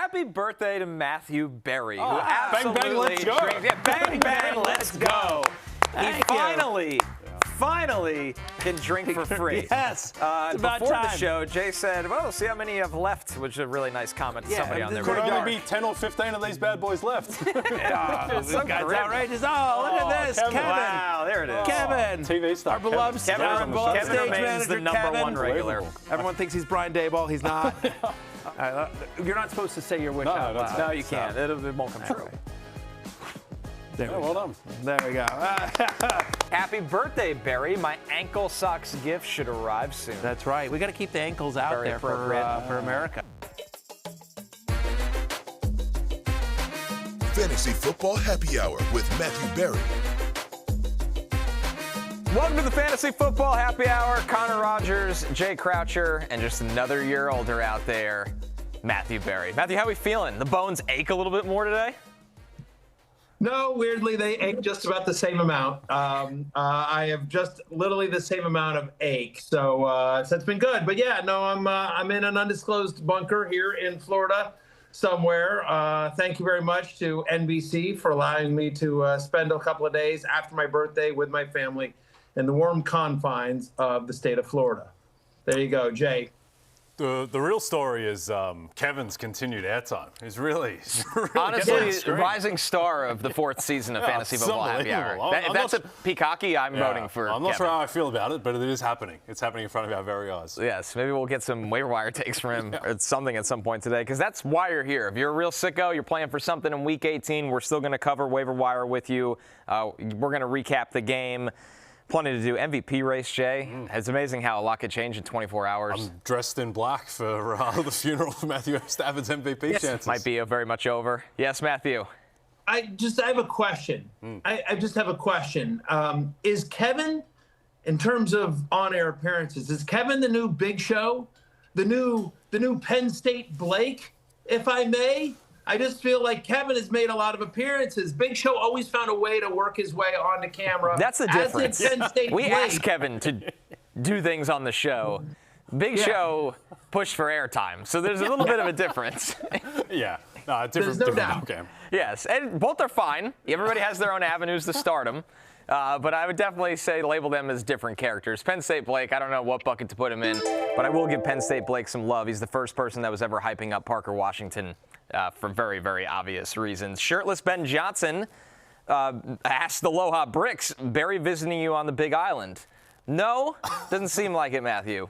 Happy birthday to Matthew Berry, who absolutely bang, let's go. drinks. Yeah, bang, bang, let's go. He finally can drink for free. Yes, it's about before time. the show, Jay said, well, see how many you have left, which is a really nice comment to somebody on there. Could only be 10 or 15 of these bad boys left. This guy's outrageous. Oh, look at this. Kevin. Wow, there it is. Kevin. TV star. Our beloved Kevin stage remains manager, the number Kevin. one regular. Everyone thinks he's Brian Daboll. He's not. You're not supposed to say your wish out loud. No, you can't. It won't come true. There we well go. done. There we go. Happy birthday, Barry. My ankle socks gift should arrive soon. That's right. We got to keep the ankles out Very there for America. Fantasy Football Happy Hour with Matthew Berry. Welcome to the Fantasy Football Happy Hour. Connor Rogers, Jay Croucher, and just another year older out there, Matthew Berry. Matthew, how are we feeling? The bones ache a little bit more today? No, weirdly, they ache just about the same amount. I have just literally the same amount of ache, so it's been good. But yeah, no, I'm in an undisclosed bunker here in Florida somewhere. Thank you very much to NBC for allowing me to spend a couple of days after my birthday with my family in the warm confines of the state of Florida. There you go, Jay. The real story is Kevin's continued airtime. He's really honestly rising star of the fourth season of Fantasy Football Happy Hour. If that's a peacocky, I'm voting for I'm not Kevin. sure how I feel about it, but it is happening. It's happening in front of our very eyes. Yes, maybe we'll get some waiver wire takes from him or something at some point today, because that's why you're here. If you're a real sicko, you're playing for something in Week 18, we're still going to cover waiver wire with you. We're going to recap the game. Plenty to do. MVP race, Jay. It's amazing how a lot could change in 24 hours. I'm dressed in black for the funeral of Matthew Stafford's MVP chances. Might be very much over. Yes, Matthew. I have a question. I just have a question. Is Kevin, in terms of on-air appearances, is Kevin the new Big Show? The new Penn State Blake, if I may? I just feel like Kevin has made a lot of appearances. Big Show always found a way to work his way onto camera. That's the difference. Penn State We Blake. asked Kevin to do things on the show. Big Show pushed for airtime, so there's a little bit of a difference. There's no doubt. Game. Yes, and both are fine. Everybody has their own avenues to stardom. But I would definitely say label them as different characters. Penn State Blake, I don't know what bucket to put him in, but I will give Penn State Blake some love. He's the first person that was ever hyping up Parker Washington for very, very obvious reasons. Shirtless Ben Johnson asked the Aloha Bricks, Barry visiting you on the Big Island. No, doesn't seem like it, Matthew.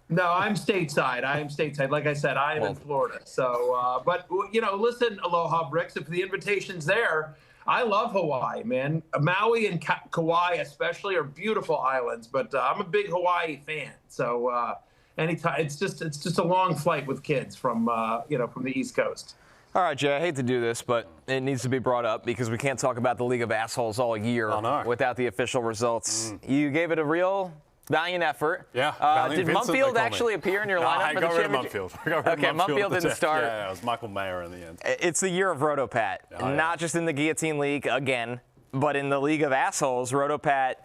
No, I'm stateside. Like I said, I am in Florida. So, but, listen, Aloha Bricks, if the invitation's there, I love Hawaii, man. Maui and Kauai especially are beautiful islands, but I'm a big Hawaii fan. So anytime, it's just a long flight with kids from the East Coast. All right, Jay, I hate to do this, but it needs to be brought up because we can't talk about the League of Assholes all year without the official results. You gave it a real valiant effort. Yeah. Did Mumfield actually appear in your lineup for the championship? Okay, Mumfield didn't start. Yeah, it was Michael Mayer in the end. It's the year of Rotopat, not just in the Guillotine League again, but in the League of Assholes. Rotopat,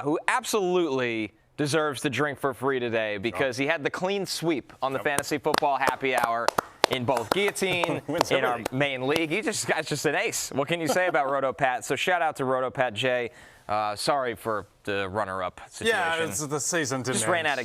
who absolutely deserves to drink for free today because he had the clean sweep on the Fantasy Football Happy Hour in both Guillotine, in our main league. Guy's just an ace. What can you say about Rotopat? So shout out to Rotopat, Jay. Sorry for the runner-up situation. Yeah, the season didn't just end. ran out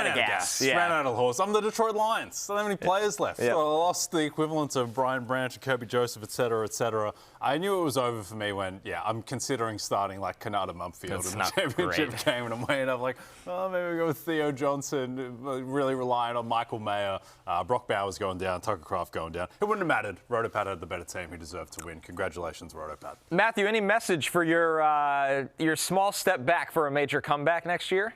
of gas. Yeah. Ran out of horse. I'm the Detroit Lions. Don't have any players left. Yeah. So I lost the equivalent of Brian Branch and Kirby Joseph, et cetera, et cetera. I knew it was over for me when, I'm considering starting like Kanata Mumfield in the championship game. And I'm weighing up like, maybe we go with Theo Johnson, really relying on Michael Mayer. Brock Bowers going down, Tucker Kraft going down. It wouldn't have mattered. Rotopat had the better team. He deserved to win. Congratulations, Rotopat. Matthew, any message for your small step back for a major comeback next year?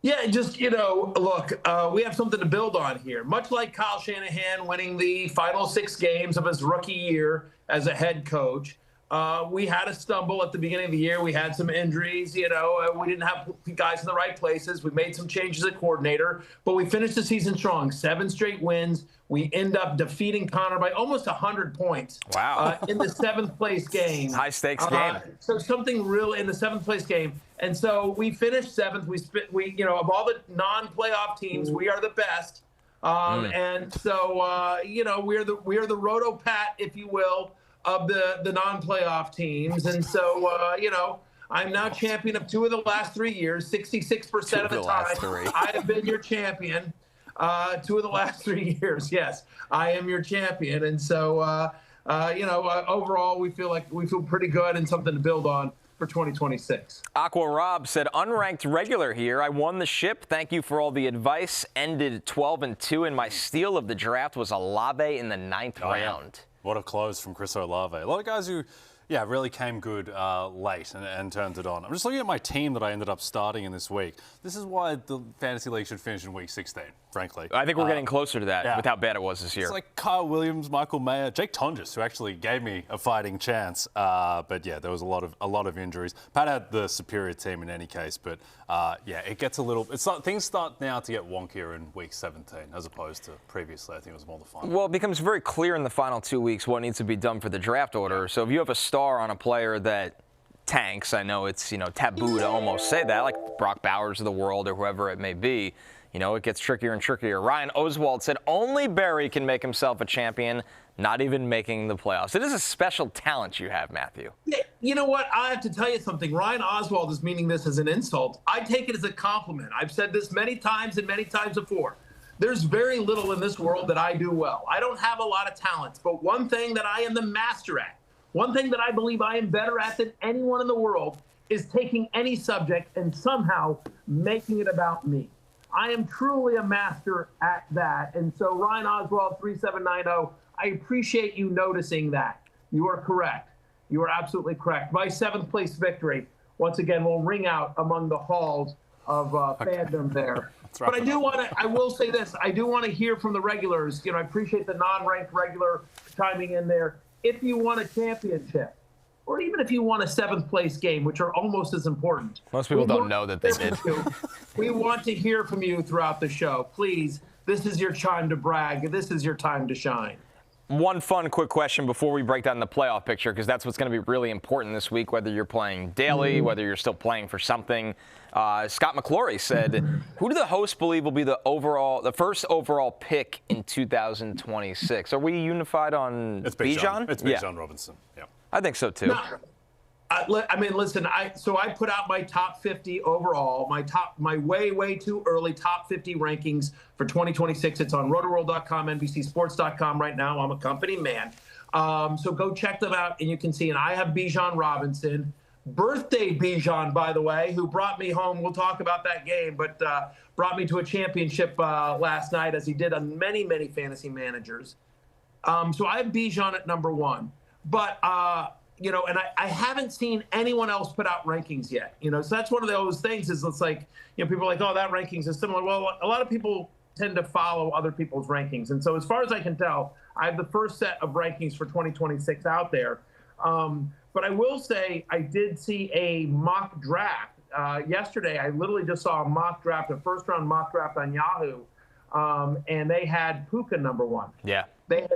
Yeah, just, look, we have something to build on here. Much like Kyle Shanahan winning the final 6 games of his rookie year as a head coach, we had a stumble at the beginning of the year. We had some injuries, we didn't have guys in the right places. We made some changes at coordinator, but we finished the season strong. 7 straight wins. We end up defeating Connor by almost 100 points. Wow. In the 7th place game. High stakes game. So something real in the 7th place game. And so we finished 7th. We of all the non-playoff teams, we are the best. And so, we're the roto-pat, if you will, of the non-playoff teams. And so, I'm now champion of 2 of the last 3 years, 66% of the time. I have been your champion 2 of the last 3 years. Yes, I am your champion. And so, overall, we feel pretty good and something to build on for 2026. Aqua Rob said, unranked regular here. I won the ship. Thank you for all the advice. Ended 12-2, and my steal of the draft was Olave in the 9th round. What a close from Chris Olave. A lot of guys who, really came good late and turned it on. I'm just looking at my team that I ended up starting in this week. This is why the fantasy league should finish in week 16, frankly. I think we're getting closer to that with how bad it was this year. It's like Kyle Williams, Michael Mayer, Jake Tonges, who actually gave me a fighting chance. But there was a lot of injuries. Pat had the superior team in any case, but it gets a little. Things start now to get wonkier in week 17 as opposed to previously. I think it was more the fun. Well, it becomes very clear in the final 2 weeks what needs to be done for the draft order. So if you have a star on a player that tanks, I know it's taboo to almost say that, like Brock Bowers of the world or whoever it may be. It gets trickier and trickier. Ryan Oswald said only Barry can make himself a champion, not even making the playoffs. It is a special talent you have, Matthew. You know what? I have to tell you something. Ryan Oswald is meaning this as an insult. I take it as a compliment. I've said this many times and many times before. There's very little in this world that I do well. I don't have a lot of talents, but one thing that I am the master at, one thing that I believe I am better at than anyone in the world is taking any subject and somehow making it about me. I am truly a master at that. And so Ryan Oswald, 3790, I appreciate you noticing that. You are correct. You are absolutely correct. My 7th place victory, once again, will ring out among the halls of fandom there. But I will say this, I do want to hear from the regulars. I appreciate the non-ranked regular chiming in there. If you won a championship, or even if you won a 7th place game, which are almost as important. Most people don't know that they did. We want to hear from you throughout the show. Please, this is your time to brag. This is your time to shine. One fun, quick question before we break down the playoff picture, because that's what's going to be really important this week, whether you're playing daily, whether you're still playing for something. Scott McClory said, who do the hosts believe will be the first overall pick in 2026? Are we unified on Bijan? It's Bijan Robinson, yeah. I think so, too. No. Listen, I put out my top 50 overall, my way too early top 50 rankings for 2026. It's on rotoworld.com, NBCsports.com right now. I'm a company man. So go check them out, and you can see. And I have Bijan Robinson, birthday Bijan, by the way, who brought me home. We'll talk about that game, but brought me to a championship last night, as he did on many, many fantasy managers. So I have Bijan at number 1. But and I haven't seen anyone else put out rankings yet. So that's one of those things is it's like, people are like, oh, that rankings is similar. Well, a lot of people tend to follow other people's rankings. And so as far as I can tell, I have the first set of rankings for 2026 out there. But I will say I did see a mock draft yesterday. I literally just saw a mock draft, a first-round mock draft on Yahoo, and they had Puka number 1. Yeah. They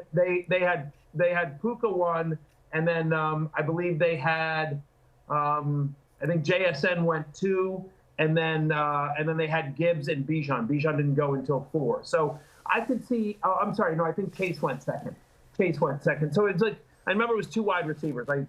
had Puka 1. And then I believe they had, I think JSN went 2, and then they had Gibbs and Bijan. Bijan didn't go until 4. So I could see. Oh, I'm sorry. No, I think Chase went second. So it's like I remember it was 2 wide receivers. It's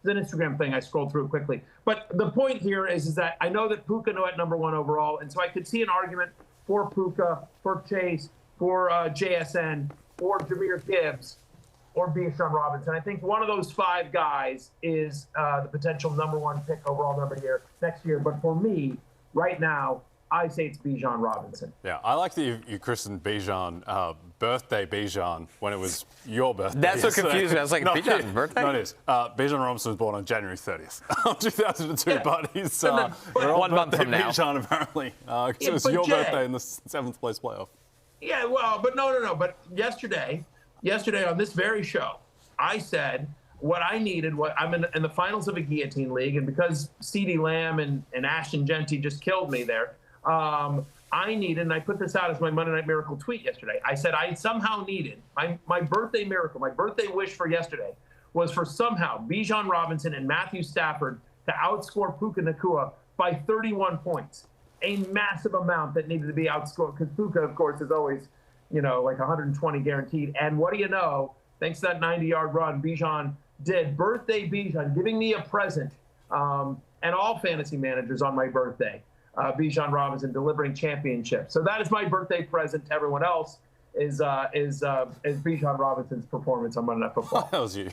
an Instagram thing. I scrolled through it quickly. But the point here is that I know that Puka went number 1 overall, and so I could see an argument for Puka, for Chase, for JSN, or Jahmyr Gibbs, or Bijan Robinson. I think one of those 5 guys is the potential number 1 pick overall next year. But for me, right now, I say it's Bijan Robinson. Yeah, I like that you christened Bijan birthday Bijan when it was your birthday. That's what confused me. I was like, Bijan's birthday? No, it is. Bijan Robinson was born on January 30th, 2002. Yeah. But he's 1 month from now. Bijan apparently. It was your birthday in the 7th place playoff. Yeah, well, but no. But yesterday on this very show, I said what I needed. I'm in the finals of a guillotine league, and because CeeDee Lamb and Ashton Genty just killed me there, I needed, and I put this out as my Monday Night Miracle tweet yesterday. I said I somehow needed my birthday miracle, my birthday wish for yesterday was for somehow Bijan Robinson and Matthew Stafford to outscore Puka Nacua by 31 points, a massive amount that needed to be outscored because Puka, of course, is always like 120 guaranteed. And what do you know? Thanks to that 90-yard run, Bijan did. Birthday Bijan, giving me a present. And all fantasy managers on my birthday. Bijan Robinson delivering championships. So that is my birthday present to everyone else. Is Bijan Robinson's performance on Monday Night Football. That was you.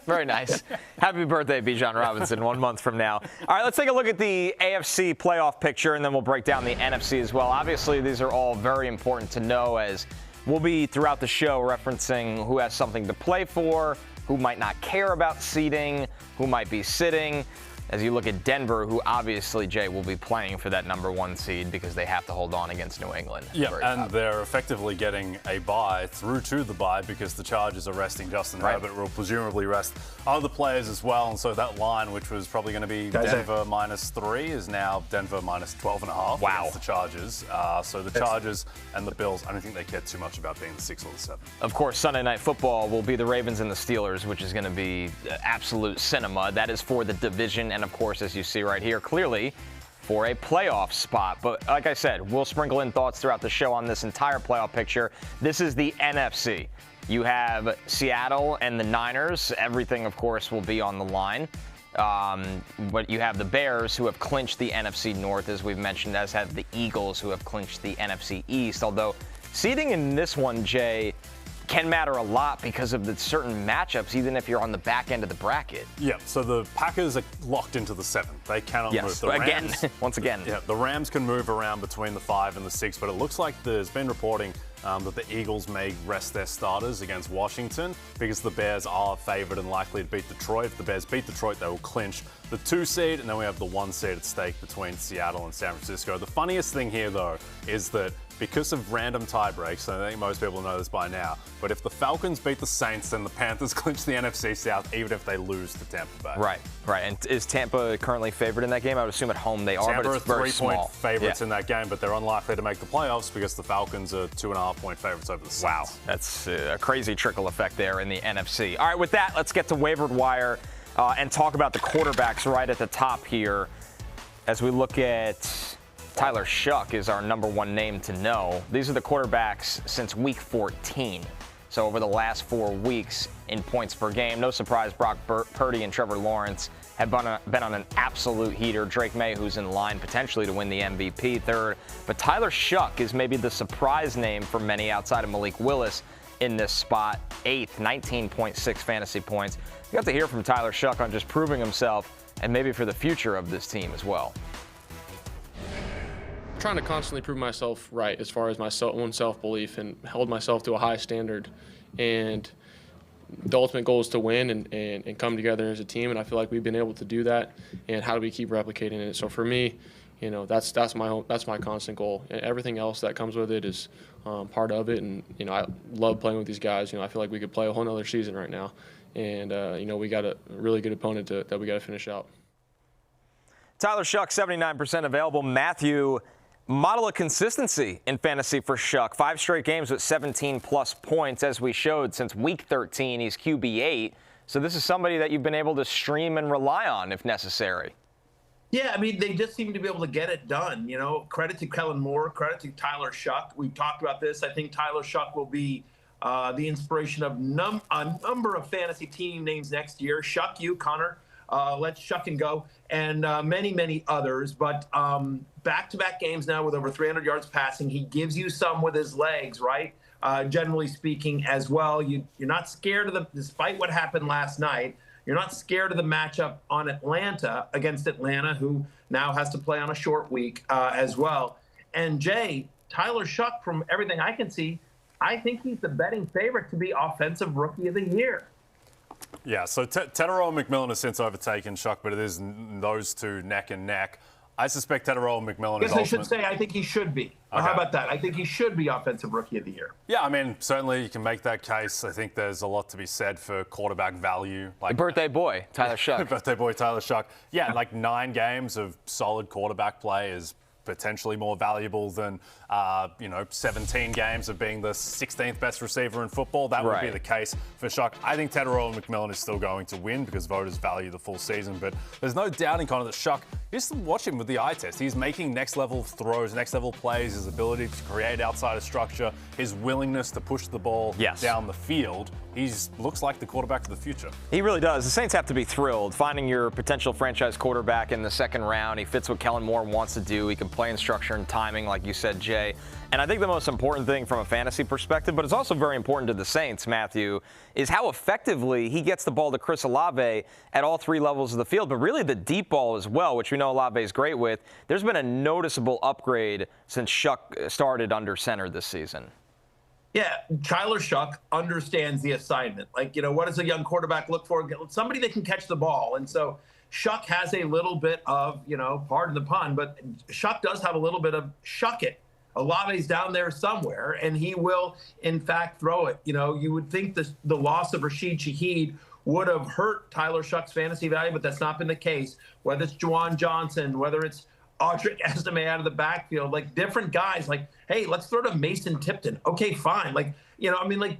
Very nice. Happy birthday, Bijan Robinson, 1 month from now. All right, let's take a look at the AFC playoff picture, and then we'll break down the NFC as well. Obviously, these are all very important to know, as we'll be throughout the show referencing who has something to play for, who might not care about seeding, who might be sitting. As you look at Denver, who obviously, Jay, will be playing for that #1 seed because they have to hold on against New England. Yeah, and they're effectively getting a bye through to the bye because the Chargers are resting Justin Herbert, will presumably rest other players as well. And so that line, which was probably going to be Denver -3, is now Denver -12.5 against the Chargers. So the Chargers and the Bills, I don't think they care too much about being the 6 or the 7. Of course, Sunday Night Football will be the Ravens and the Steelers, which is going to be absolute cinema. That is for the division. And of course, as you see right here, clearly for a playoff spot. But like I said, we'll sprinkle in thoughts throughout the show on this entire playoff picture. This is the NFC. You have Seattle and the Niners. Everything, of course, will be on the line. But you have the Bears, who have clinched the NFC North, as we've mentioned, as have the Eagles, who have clinched the NFC East. Although seeding in this one, Jay, can matter a lot because of the certain matchups, even if you're on the back end of the bracket. Yeah, so the Packers are locked into the 7. They cannot move. The Rams, once again. Yeah, the Rams can move around between the 5 and the 6, but it looks like there's been reporting that the Eagles may rest their starters against Washington because the Bears are favored and likely to beat Detroit. If the Bears beat Detroit, they will clinch the 2 seed, and then we have the 1 seed at stake between Seattle and San Francisco. The funniest thing here, though, is that because of random tie breaks, and I think most people know this by now, but if the Falcons beat the Saints, then the Panthers clinch the NFC South, even if they lose to Tampa Bay. Right. And is Tampa currently favored in that game? I would assume at home they are, but it's very small. Tampa are 3-point favorites in that game, but they're unlikely to make the playoffs because the Falcons are 2.5-point favorites over the Saints. Wow, that's a crazy trickle effect there in the NFC. All right, with that, let's get to Waiver Wire and talk about the quarterbacks right at the top here. As we look at Tyler Shough is our #1 name to know. These are the quarterbacks since week 14. So over the last 4 weeks in points per game. No surprise, Brock Purdy and Trevor Lawrence have been on an absolute heater. Drake May, who's in line potentially to win the MVP, 3rd. But Tyler Shough is maybe the surprise name for many outside of Malik Willis in this spot. 8th, 19.6 fantasy points. We got to hear from Tyler Shough on just proving himself and maybe for the future of this team as well. Trying to constantly prove myself right as far as my own self-belief and hold myself to a high standard. And the ultimate goal is to win and come together as a team, and I feel like we've been able to do that. And how do we keep replicating it? So for me, that's my constant goal. And everything else that comes with it is part of it. And I love playing with these guys. I feel like we could play a whole nother season right now. And we got a really good opponent that we got to finish out. Tyler Shough, 79% available. Matthew, model of consistency in fantasy for Shough. 5 straight games with 17-plus points, as we showed since week 13. He's QB8. So this is somebody that you've been able to stream and rely on if necessary. Yeah, I mean, they just seem to be able to get it done. Credit to Kellen Moore, credit to Tyler Shough. We've talked about this. I think Tyler Shough will be the inspiration of a number of fantasy team names next year. Shough you, Connor. Let's Shough and go, and many, many others. But back-to-back games now with over 300 yards passing. He gives you some with his legs, right? Generally speaking as well. You're not scared of them, despite what happened last night. You're not scared of the matchup on against Atlanta, who now has to play on a short week as well. And Jay, Tyler Shough, from everything I can see, I think he's the betting favorite to be Offensive Rookie of the Year. Yeah, so Tetairoa and McMillan has since overtaken Shough, but it is those two neck and neck. I suspect Tetairoa and McMillan is I should say I think he should be. Okay. How about that? I think he should be Offensive Rookie of the Year. Yeah, I mean, certainly you can make that case. I think there's a lot to be said for quarterback value. Like birthday boy, Tyler Shough. Birthday boy, Tyler Shough. Yeah, like 9 games of solid quarterback play is potentially more valuable than 17 games of being the 16th best receiver in football. That would be the case for Shough. I think Tetairoa and McMillan is still going to win because voters value the full season, but there's no doubting, Connor, that Shough just watch him with the eye test. He's making next-level throws, next-level plays, his ability to create outside of structure, his willingness to push the ball down the field. He looks like the quarterback of the future. He really does. The Saints have to be thrilled. Finding your potential franchise quarterback in the second round, he fits what Kellen Moore wants to do. He can play in structure and timing, like you said, Jay. And I think the most important thing from a fantasy perspective, but it's also very important to the Saints, Matthew, is how effectively he gets the ball to Chris Olave at all three levels of the field, but really the deep ball as well, which we know Olave is great with. There's been a noticeable upgrade since Shough started under center this season. Yeah, Tyler Shough understands the assignment. Like, what does a young quarterback look for? Somebody that can catch the ball. And so Shough has a little bit of, pardon the pun, but Shough does have a little bit of Shough it. Olave's down there somewhere, and he will, in fact, throw it. You would think the loss of Rashid Shaheed would have hurt Tyler Shough's fantasy value, but that's not been the case. Whether it's Juwan Johnson, whether it's Audric Estime out of the backfield, like different guys, like, hey, let's throw to Mason Tipton. Okay, fine.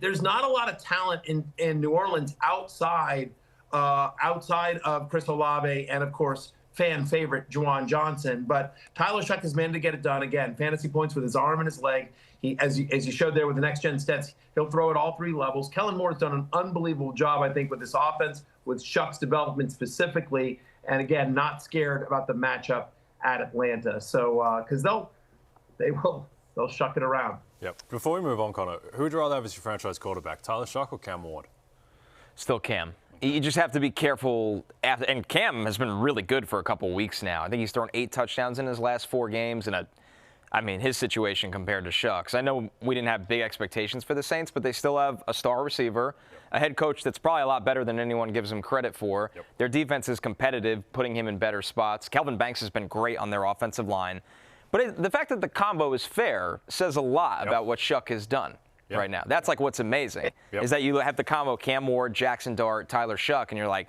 There's not a lot of talent in New Orleans outside of Chris Olave and, of course, fan favorite Juwan Johnson. But Tyler Shough has managed to get it done again. Fantasy points with his arm and his leg. He, as you showed there with the next gen stats, he'll throw at all three levels. Kellen Moore has done an unbelievable job, I think, with this offense, with Shough's development specifically, and again, not scared about the matchup at Atlanta. So because they'll Shough it around. Yep. Before we move on, Connor, who would you rather have as your franchise quarterback, Tyler Shough or Cam Ward? Still Cam. You just have to be careful. And Cam has been really good for a couple weeks now. I think he's thrown 8 touchdowns in his last 4 games. And his situation compared to Shough. I know we didn't have big expectations for the Saints, but they still have a star receiver, a head coach that's probably a lot better than anyone gives him credit for. Yep. Their defense is competitive, putting him in better spots. Kelvin Banks has been great on their offensive line. But the fact that the combo is fair says a lot about what Shough has done. Yep. Right now. That's like what's amazing, is that you have the combo Cam Ward, Jackson Dart, Tyler Shough, and you're like,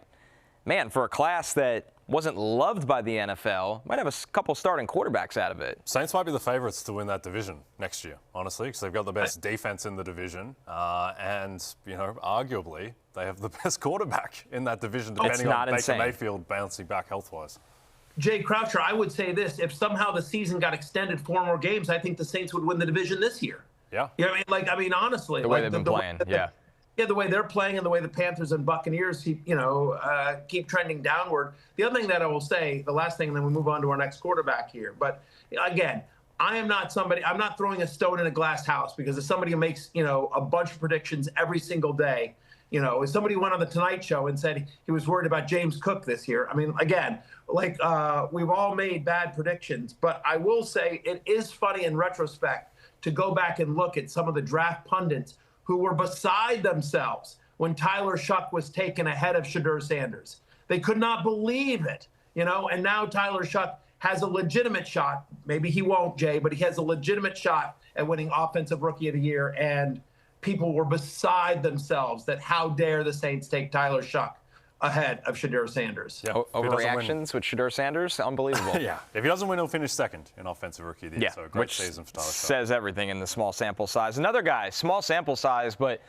man, for a class that wasn't loved by the NFL, might have a couple starting quarterbacks out of it. Saints might be the favorites to win that division next year, honestly, because they've got the best defense in the division, and, arguably, they have the best quarterback in that division, depending on Baker Mayfield bouncing back health-wise. Jay Croucher, I would say this. If somehow the season got extended 4 more games, I think the Saints would win the division this year. Yeah. Honestly. The way they've been playing, yeah. Yeah, the way they're playing and the way the Panthers and Buccaneers keep trending downward. The other thing that I will say, the last thing, and then we move on to our next quarterback here. But, again, I'm not throwing a stone in a glass house, because as somebody who makes, a bunch of predictions every single day, as somebody who went on the Tonight Show and said he was worried about James Cook this year. We've all made bad predictions. But I will say it is funny in retrospect to go back and look at some of the draft pundits who were beside themselves when Tyler Shough was taken ahead of Shedeur Sanders. They could not believe it, and now Tyler Shough has a legitimate shot. Maybe he won't, Jay, but he has a legitimate shot at winning Offensive Rookie of the Year, and people were beside themselves that how dare the Saints take Tyler Shough ahead of Shedeur Sanders. Yeah. Overreactions with Shedeur Sanders, unbelievable. Yeah, if he doesn't win, he'll finish second in Offensive Rookie of the Year. So a great season for Tyler Shough. Says everything in the small sample size. Another guy, small sample size, but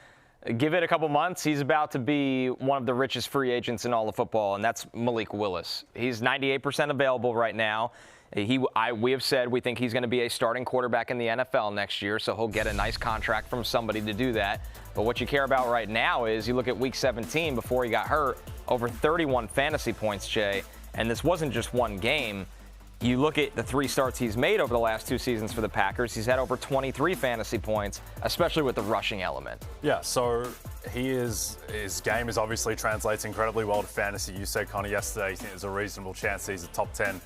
give it a couple months, he's about to be one of the richest free agents in all of football, and that's Malik Willis. He's 98% available right now. We have said we think he's going to be a starting quarterback in the NFL next year, so he'll get a nice contract from somebody to do that. But what you care about right now is you look at Week 17 before he got hurt, over 31 fantasy points, Jay, and this wasn't just one game. You look at the 3 starts he's made over the last 2 seasons for the Packers, he's had over 23 fantasy points, especially with the rushing element. Yeah, so his game is obviously translates incredibly well to fantasy. You said, Connor, yesterday you think there's a reasonable chance he's a top 10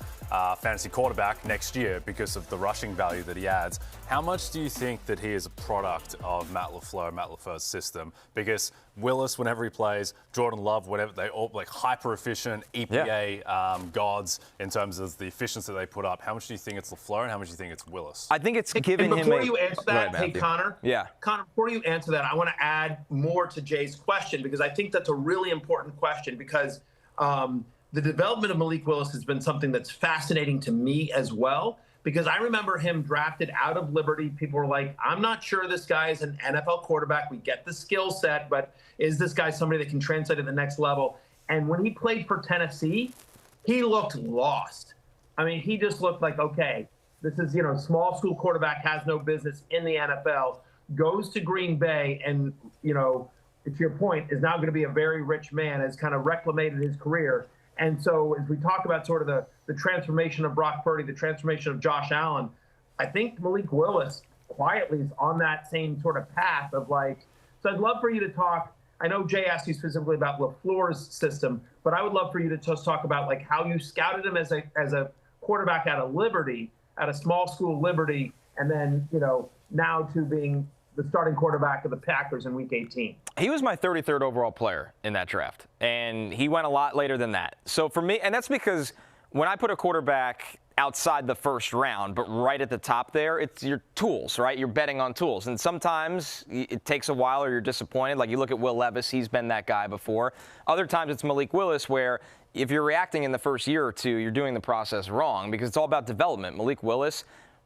fantasy quarterback next year because of the rushing value that he adds. How much do you think that he is a product of Matt LaFleur's system? Because Willis, whenever he plays, Jordan Love, whatever, they all like hyper efficient EPA gods in terms of the efficiency they put up. How much do you think it's LaFleur and how much do you think it's Willis? I think it's given him. Before you answer that, hey Connor. Yeah. Connor, before you answer that, I want to add more to Jay's question, because I think that's a really important question, because the development of Malik Willis has been something that's fascinating to me as well. Because I remember him drafted out of Liberty. People were like, I'm not sure this guy is an NFL quarterback. We get the skill set, but is this guy somebody that can translate to the next level? And when he played for Tennessee, he looked lost. I mean, he just looked like, okay, this is, small school quarterback has no business in the NFL, goes to Green Bay and, to your point, is now going to be a very rich man, has kind of reclamated his career. And so as we talk about sort of the transformation of Brock Purdy, the transformation of Josh Allen, I think Malik Willis quietly is on that same sort of path of so I'd love for you to talk. I know Jay asked you specifically about LaFleur's system, but I would love for you to just talk about how you scouted him as a quarterback out of Liberty, at a small school Liberty, and then, now to being the starting quarterback of the Packers in Week 18. He was my 33rd overall player in that draft, and he went a lot later than that. So for me, and that's because when I put a quarterback outside the first round, but right at the top there, it's your tools, right? You're betting on tools. And sometimes it takes a while or you're disappointed. Like you look at Will Levis, he's been that guy before. Other times it's Malik Willis, where if you're reacting in the first year or two, you're doing the process wrong because it's all about development. Malik Willis,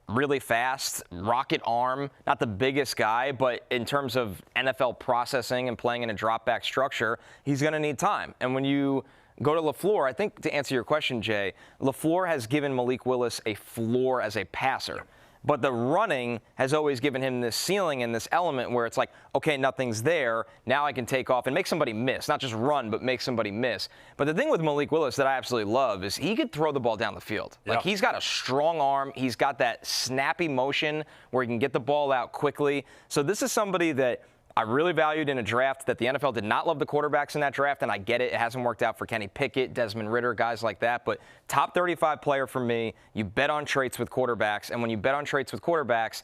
really fast, rocket arm, not the biggest guy, but in terms of NFL processing and playing in a drop-back structure, he's going to need time. And when you go to LaFleur, I think to answer your question, Jay, LaFleur has given Malik Willis a floor as a passer. But the running has always given him this ceiling and this element where it's like, okay, nothing's there. Now I can take off and make somebody miss. Not just run, but make somebody miss. But the thing with Malik Willis that I absolutely love is he could throw the ball down the field. Yep. Like he's got a strong arm. He's got that snappy motion where he can get the ball out quickly. So this is somebody that I really valued in a draft that the NFL did not love the quarterbacks in that draft, and I get it. It hasn't worked out for Kenny Pickett, Desmond Ridder, guys like that. But top 35 player for me, you bet on traits with quarterbacks. And when you bet on traits with quarterbacks,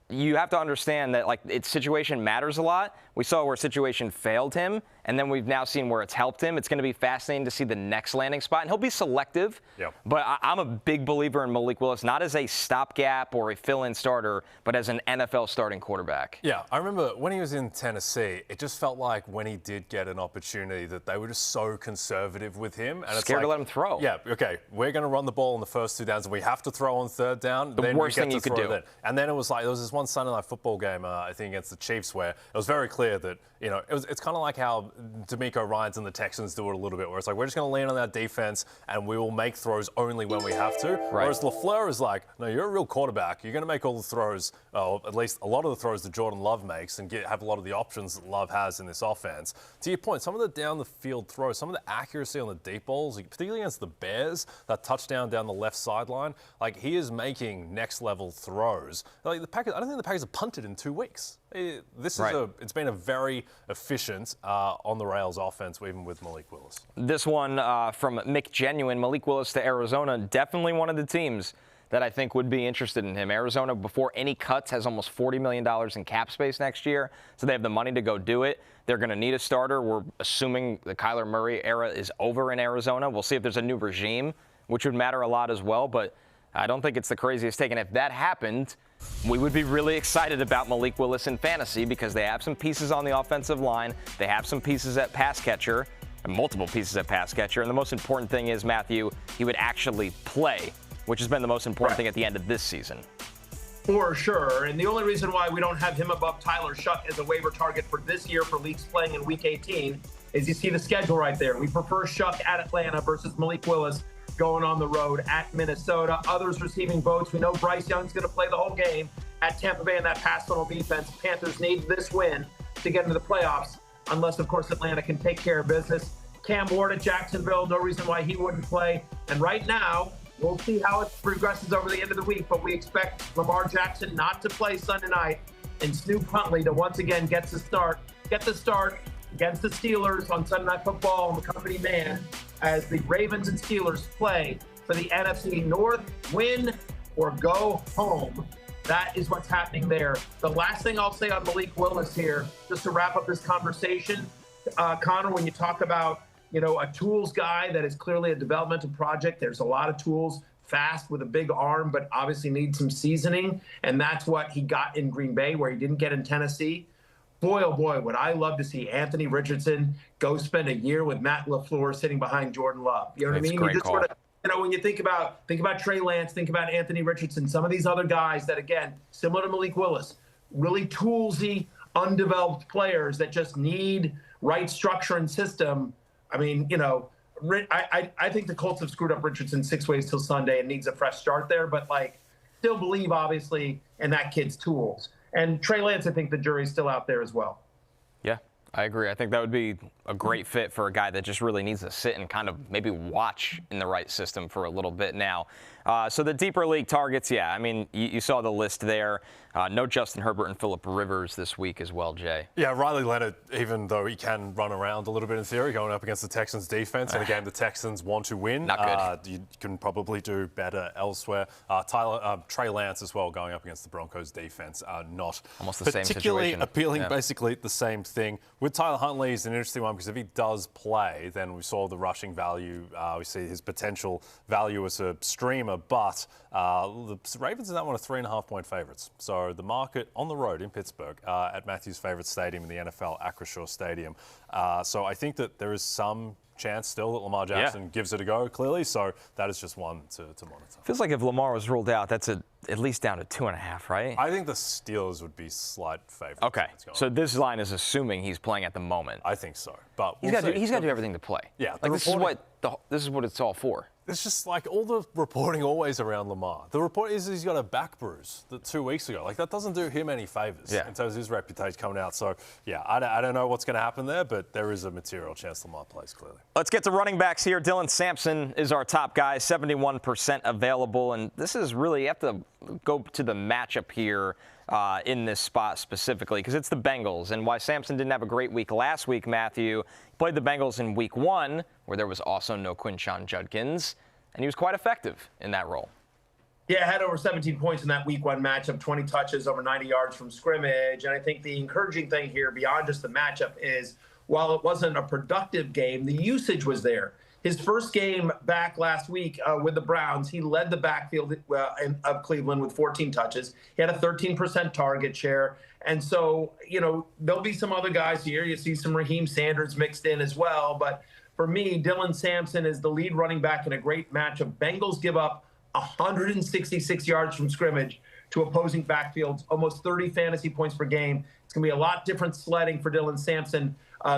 you have to understand that its situation matters a lot. We saw where situation failed him, and then we've now seen where it's helped him. It's going to be fascinating to see the next landing spot, and he'll be selective. Yep. But I'm a big believer in Malik Willis, not as a stopgap or a fill-in starter, but as an NFL starting quarterback. Yeah, I remember when he was in Tennessee, it just felt like when he did get an opportunity that they were just so conservative with him. And Scared to let him throw. Yeah, okay, we're going to run the ball in the first 2 downs, and we have to throw on third down. The worst thing you could do. And then it was there was this one Sunday night football game, I think against the Chiefs, where it was very clear that, it's kind of like how D'Amico Ryans and the Texans do it a little bit, where it's like, we're just going to lean on our defense and we will make throws only when we have to. Right. Whereas LaFleur is like, no, you're a real quarterback. You're going to make all the throws, at least a lot of the throws that Jordan Love makes, and have a lot of the options that Love has in this offense. To your point, some of the down the field throws, some of the accuracy on the deep balls, particularly against the Bears, that touchdown down the left sideline, he is making next level throws. The Packers, I don't think the Packers have punted in 2 weeks. It's been a very efficient on the rails offense, even with Malik Willis. This one from Mick Genuine, Malik Willis to Arizona, definitely one of the teams that I think would be interested in him. Arizona, before any cuts, has almost $40 million in cap space next year, so they have the money to go do it. They're going to need a starter. We're assuming the Kyler Murray era is over in Arizona. We'll see if there's a new regime, which would matter a lot as well, but I don't think it's the craziest take. And if that happened, we would be really excited about Malik Willis in fantasy because they have some pieces on the offensive line. They have some pieces at pass catcher, and multiple pieces at pass catcher. And the most important thing is, Matthew, he would actually play, which has been the most important thing at the end of this season. For sure. And the only reason why we don't have him above Tyler Shough as a waiver target for this year for leagues playing in Week 18 is you see the schedule right there. We prefer Shough at Atlanta versus Malik Willis going on the road at Minnesota. Others receiving votes. We know Bryce Young's going to play the whole game at Tampa Bay in that pass funnel defense. Panthers need this win to get into the playoffs, unless, of course, Atlanta can take care of business. Cam Ward at Jacksonville, no reason why he wouldn't play. And right now, we'll see how it progresses over the end of the week, but we expect Lamar Jackson not to play Sunday night and Snoop Huntley to once again get the start against the Steelers on Sunday Night Football and the company man as the Ravens and Steelers play for the NFC North. Win or go home. That is what's happening there. The last thing I'll say on Malik Willis here, just to wrap up this conversation, Connor, when you talk about, a tools guy that is clearly a developmental project, there's a lot of tools, fast with a big arm, but obviously needs some seasoning. And that's what he got in Green Bay, where he didn't get in Tennessee. Boy, oh boy, would I love to see Anthony Richardson go spend a year with Matt LaFleur sitting behind Jordan Love. You know what I mean? Great You just call. sort of, when you think about Trey Lance, think about Anthony Richardson, some of these other guys that, again, similar to Malik Willis, really toolsy, undeveloped players that just need right structure and system. I mean, I think the Colts have screwed up Richardson 6 ways till Sunday and needs a fresh start there, but still believe obviously in that kid's tools. And Trey Lance, I think the jury's still out there as well. Yeah, I agree. I think that would be a great fit for a guy that just really needs to sit and kind of maybe watch in the right system for a little bit now. So the deeper league targets, yeah, I mean, you saw the list there. No Justin Herbert and Phillip Rivers this week as well, Jay. Yeah, Riley Leonard, even though he can run around a little bit in theory, going up against the Texans defense in a game the Texans want to win. Not good. You can probably do better elsewhere. Trey Lance as well, going up against the Broncos defense, not almost the same situation. Particularly appealing, basically the same thing. With Tyler Huntley, is an interesting one because if he does play, then we saw the rushing value. We see his potential value as a streamer, but the Ravens in that one are 3.5-point favorites. So the market on the road in Pittsburgh at Matthew's favorite stadium in the NFL, Acrisure Stadium. So I think that there is some chance still that Lamar Jackson gives it a go, clearly. So that is just one to monitor. Feels like if Lamar was ruled out, that's at least down to 2.5, right? I think the Steelers would be slight favorites. Okay, so this line is assuming he's playing at the moment. I think so, but he's got to do everything to play. Yeah, this is what it's all for. It's just like all the reporting always around Lamar. The report is he's got a back bruise 2 weeks ago. That doesn't do him any favors in terms of his reputation coming out. So, yeah, I don't know what's going to happen there, but there is a material chance Lamar plays clearly. Let's get to running backs here. Dylan Sampson is our top guy, 71% available. And this is really, you have to go to the matchup here in this spot specifically because it's the Bengals. And why Sampson didn't have a great week last week, Matthew, played the Bengals in week 1, where there was also no Quinshon Judkins, and he was quite effective in that role. Yeah, had over 17 points in that week 1 matchup, 20 touches, over 90 yards from scrimmage. And I think the encouraging thing here beyond just the matchup is while it wasn't a productive game, the usage was there. His first game back last week with the Browns, he led the backfield of Cleveland with 14 touches. He had a 13% target share. And so, there'll be some other guys here. You see some Raheem Sanders mixed in as well. But for me, Dylan Sampson is the lead running back in a great matchup. Bengals give up 166 yards from scrimmage to opposing backfields, almost 30 fantasy points per game. It's going to be a lot different sledding for Dylan Sampson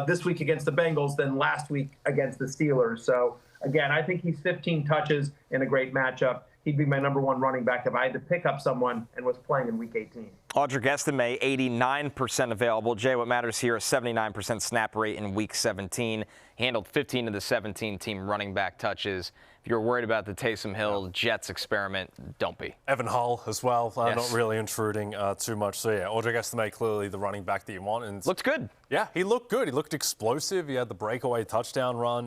this week against the Bengals than last week against the Steelers. So, again, I think he's 15 touches in a great matchup. He'd be my number 1 running back if I had to pick up someone and was playing in Week 18. Audric Estime, 89% available. Jay, what matters here is 79% snap rate in Week 17. Handled 15 of the 17 team running back touches. If you're worried about the Taysom Hill Jets experiment, don't be. Evan Hull as well, not really intruding too much. So, yeah, Audric Estime, clearly the running back that you want. And looked good. Yeah, he looked good. He looked explosive. He had the breakaway touchdown run.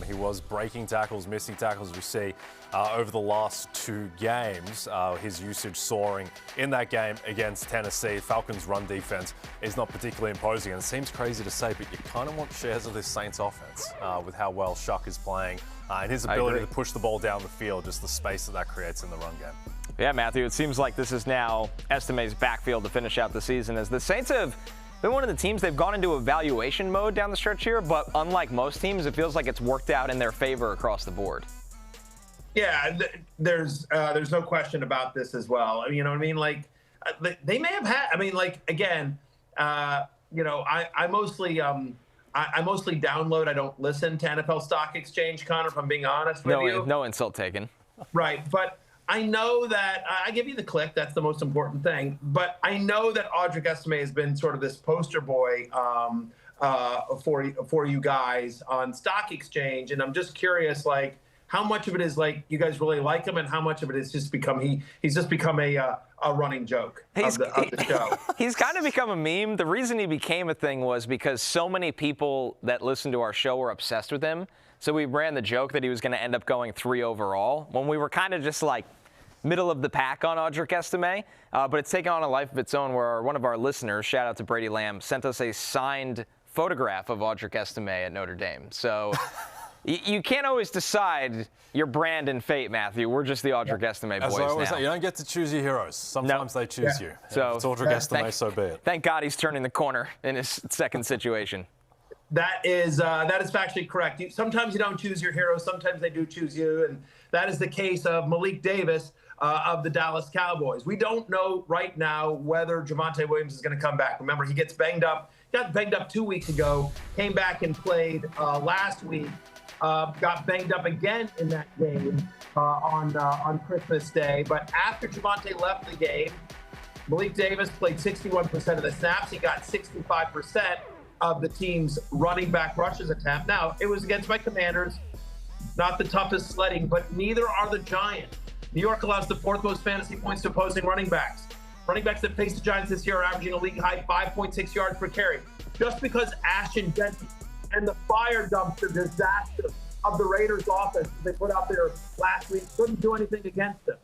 He was breaking tackles, missing tackles, we see over the last 2 games. His usage soaring in that game against Tennessee. Falcons' run defense is not particularly imposing. And it seems crazy to say, but you kind of want shares of this Saints offense with how well Shough is playing and his ability to push the ball down the field, just the space that creates in the run game. Yeah, Matthew, it seems like this is now Estime's backfield to finish out the season, as the Saints have been one of the teams they've gone into evaluation mode down the stretch here, but unlike most teams, it feels like it's worked out in their favor across the board. Yeah, there's no question about this as well. You know what I mean? They may have had. I mean, again, I mostly download. I don't listen to NFL Stock Exchange, Connor, if I'm being honest with you. No insult taken. Right, but I know that I give you the click. That's the most important thing. But I know that Audric Estime has been sort of this poster boy for you guys on Stock Exchange, and I'm just curious, how much of it is you guys really like him, and how much of it is just he's just become a running joke of the show. He's kind of become a meme. The reason he became a thing was because so many people that listen to our show were obsessed with him. So we ran the joke that he was going to end up going 3 overall when we were kind of just middle of the pack on Audric Estime. But it's taken on a life of its own where one of our listeners, shout out to Brady Lamb, sent us a signed photograph of Audric Estime at Notre Dame. So you can't always decide your brand and fate, Matthew. We're just the Audric Estime boys now. Say, you don't get to choose your heroes. Sometimes they choose you. So if it's Audric Estime, so be it. Thank God he's turning the corner in his second situation. That is factually correct. Sometimes you don't choose your heroes. Sometimes they do choose you. And that is the case of Malik Davis of the Dallas Cowboys. We don't know right now whether Javonte Williams is going to come back. Remember, he gets banged up. He got banged up 2 weeks ago, came back and played last week. got banged up again in that game on Christmas Day. But after Javonte left the game, Malik Davis played 61% of the snaps. He got 65% of the team's running back rushes attempt. Now, it was against my Commanders, not the toughest sledding, but neither are the Giants. New York allows the 4th most fantasy points to opposing running backs. Running backs that face the Giants this year are averaging a league-high 5.6 yards per carry. Just because Ashton Jenkins and the fire dumpster disaster of the Raiders' offense they put out there last week couldn't do anything against them.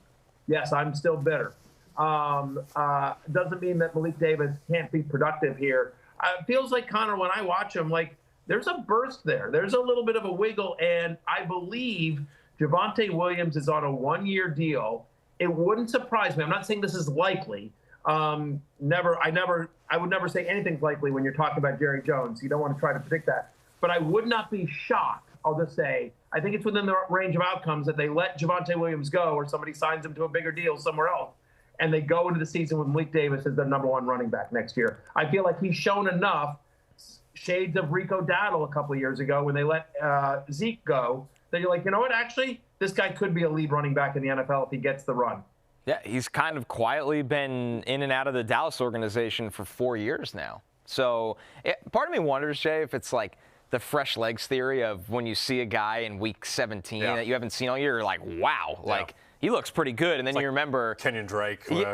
Yes, I'm still bitter. Doesn't mean that Malik Davis can't be productive here. It feels like, Connor, when I watch him, like there's a burst there. There's a little bit of a wiggle, and I believe Javonte Williams is on a 1-year deal. It wouldn't surprise me. I'm not saying this is likely. I would never say anything's likely when you're talking about Jerry Jones. You don't want to try to predict that. But I would not be shocked. I'll just say, I think it's within the range of outcomes that they let Javonte Williams go or somebody signs him to a bigger deal somewhere else, and they go into the season with Malik Davis as their number 1 running back next year. I feel like he's shown enough shades of Rico Dowdle a couple of years ago when they let Zeke go that you're like, you know what, actually, this guy could be a lead running back in the NFL if he gets the run. Yeah, he's kind of quietly been in and out of the Dallas organization for 4 years now. So part of me wonders, Jay, if it's like the fresh legs theory of when you see a guy in week 17 that you haven't seen all year, you're like, wow, like he looks pretty good. And then you remember Kenyon Drake. You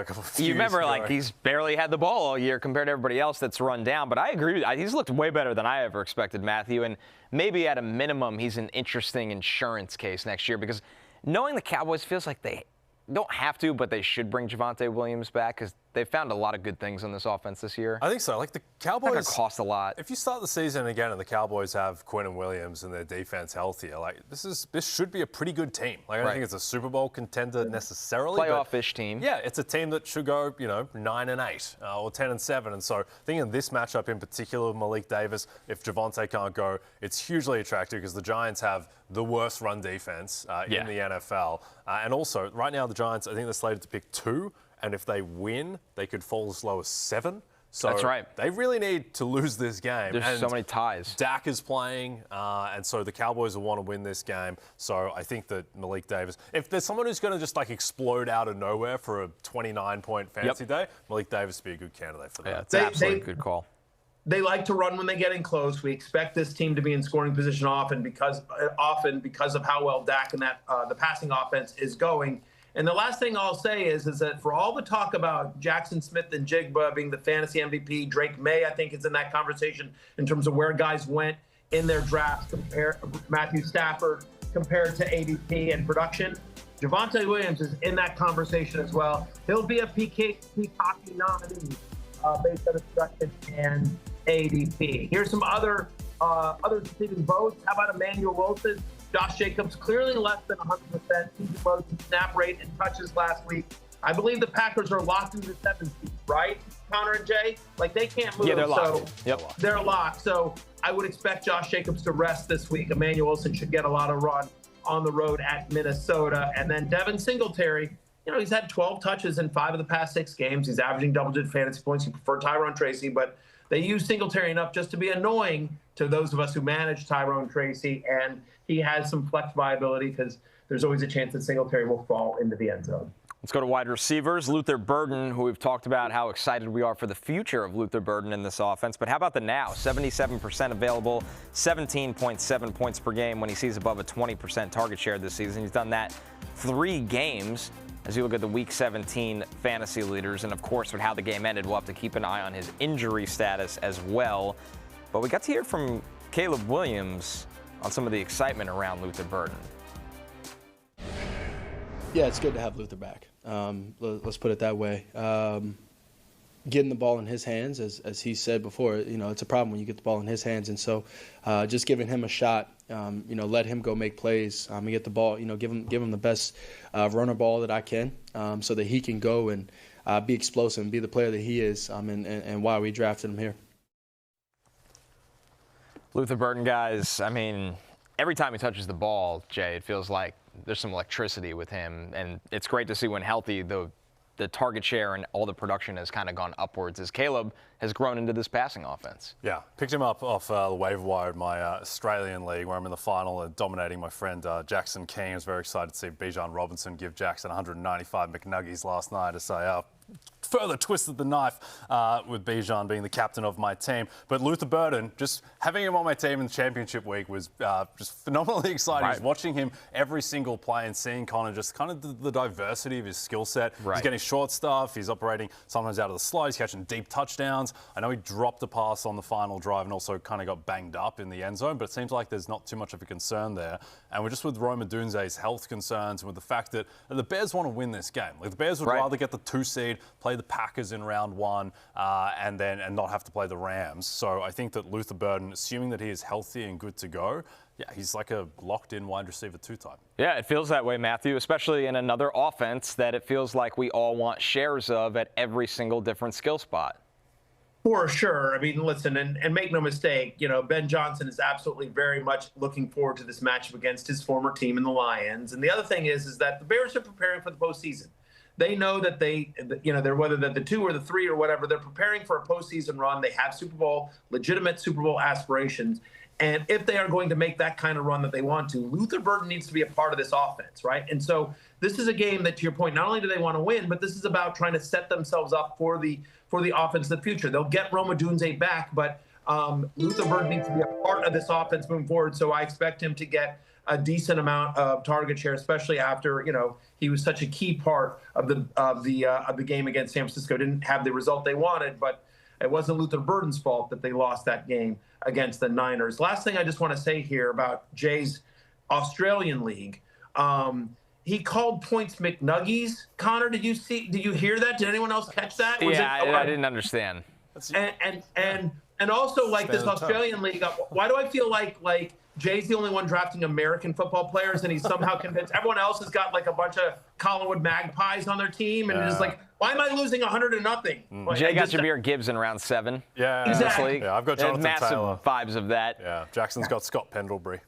remember like he's barely had the ball all year compared to everybody else that's run down. But I agree with you. He's looked way better than I ever expected, Matthew. And maybe at a minimum, he's an interesting insurance case next year because knowing the Cowboys feels like they don't have to, but they should bring Javonte Williams back because they've found a lot of good things on this offense this year. I think so. Like the Cowboys, it's not gonna cost a lot. If you start the season again and the Cowboys have Quinn and Williams and their defense healthier, like this should be a pretty good team. Like I don't think it's a Super Bowl contender necessarily. Playoff-ish team. Yeah, it's a team that should go 9-8 or 10-7. And so I think in this matchup in particular with Malik Davis, if Javonte can't go, it's hugely attractive because the Giants have the worst run defense in the NFL. And also, right now the Giants, I think they're slated to pick 2. And if they win, they could fall as low as 7. So that's right. They really need to lose this game. There's so many ties. Dak is playing, and so the Cowboys will want to win this game. So I think that Malik Davis, if there's someone who's going to just like explode out of nowhere for a 29-point fantasy day, Malik Davis would be a good candidate for that. Yeah, it's absolutely a good call. They like to run when they get in close. We expect this team to be in scoring position often because of how well Dak and the passing offense is going. And the last thing I'll say is that for all the talk about Jackson Smith and Jigba being the fantasy MVP, Drake May, I think, is in that conversation in terms of where guys went in their drafts, Matthew Stafford compared to ADP and production. Javonte Williams is in that conversation as well. He'll be a Peacocky nominee based on his production and ADP. Here's some other receiving votes. How about Emanuel Wilson? Josh Jacobs clearly less than 100%. TJ Wilson's snap rate and touches last week. I believe the Packers are locked into the 7th seed, right, Connor and Jay? Like they can't move. Yeah, they're locked. So they're locked. So I would expect Josh Jacobs to rest this week. Emanuel Wilson should get a lot of run on the road at Minnesota. And then Devin Singletary, he's had 12 touches in 5 of the past 6 games. He's averaging double-digit fantasy points. He preferred Tyrone Tracy, but they use Singletary enough just to be annoying to those of us who manage Tyrone Tracy, and he has some flex viability because there's always a chance that Singletary will fall into the end zone. Let's go to wide receivers. Luther Burden, who we've talked about how excited we are for the future of Luther Burden in this offense. But how about the now? 77% available, 17.7 points per game when he sees above a 20% target share this season. He's done that 3 games. As you look at the Week 17 fantasy leaders, and of course with how the game ended, we'll have to keep an eye on his injury status as well. But we got to hear from Caleb Williams on some of the excitement around Luther Burden. Yeah, it's good to have Luther back. Let's put it that way. Getting the ball in his hands, as he said before, it's a problem when you get the ball in his hands. And so just giving him a shot, let him go make plays and get the ball, give him the best runner ball that I can so that he can go and be explosive and be the player that he is and why we drafted him here. Luther Burden, guys, every time he touches the ball, Jay, it feels like there's some electricity with him. And it's great to see when healthy, the the target share and all the production has kind of gone upwards as Caleb has grown into this passing offense. Yeah, picked him up off the waiver wire in my Australian league where I'm in the final and dominating my friend Jackson King. I was very excited to see Bijan Robinson give Jackson 195 McNuggies last night as I further twisted the knife with Bijan being the captain of my team. But Luther Burden, just having him on my team in the championship week was just phenomenally exciting. Right. Watching him every single play and seeing Connor just kind of the diversity of his skill set. Right. He's getting short stuff. He's operating sometimes out of the slot. He's catching deep touchdowns. I know he dropped a pass on the final drive and also kind of got banged up in the end zone, but it seems like there's not too much of a concern there. And we're just with Rome Odunze's health concerns and with the fact that the Bears want to win this game. Like the Bears would rather get the 2 seed, play the Packers in round 1, and not have to play the Rams. So I think that Luther Burden, assuming that he is healthy and good to go, yeah, he's like a locked-in wide receiver 2 type. Yeah, it feels that way, Matthew, especially in another offense that it feels like we all want shares of at every single different skill spot. For sure. I mean, listen, and make no mistake, Ben Johnson is absolutely very much looking forward to this matchup against his former team in the Lions. And the other thing is that the Bears are preparing for the postseason. They know that they're whether they're the 2 or the 3 or whatever, they're preparing for a postseason run. They have legitimate Super Bowl aspirations. And if they are going to make that kind of run that they want to, Luther Burden needs to be a part of this offense, right? And so this is a game that, to your point, not only do they want to win, but this is about trying to set themselves up for the offense of the future. They'll get Rome Odunze back, but Luther Burden needs to be a part of this offense moving forward. So I expect him to get a decent amount of target share, especially after he was such a key part of the game against San Francisco. Didn't have the result they wanted, but it wasn't Luther Burden's fault that they lost that game against the Niners. Last thing I just want to say here about Jay's Australian league. He called points McNuggies. Connor, did you hear that? Did anyone else catch that? I didn't understand. And also, like, this Australian league, why do I feel like Jay's the only one drafting American football players, and he's somehow convinced everyone else has got like a bunch of Collinwood Magpies on their team, and it's like, why am I losing 100-0? Like, Jay got Chimere Gibbs in round 7. Yeah, exactly. Yeah, I've got Jonathan massive Taylor. Vibes of that. Yeah, Jackson's got Scott Pendlebury,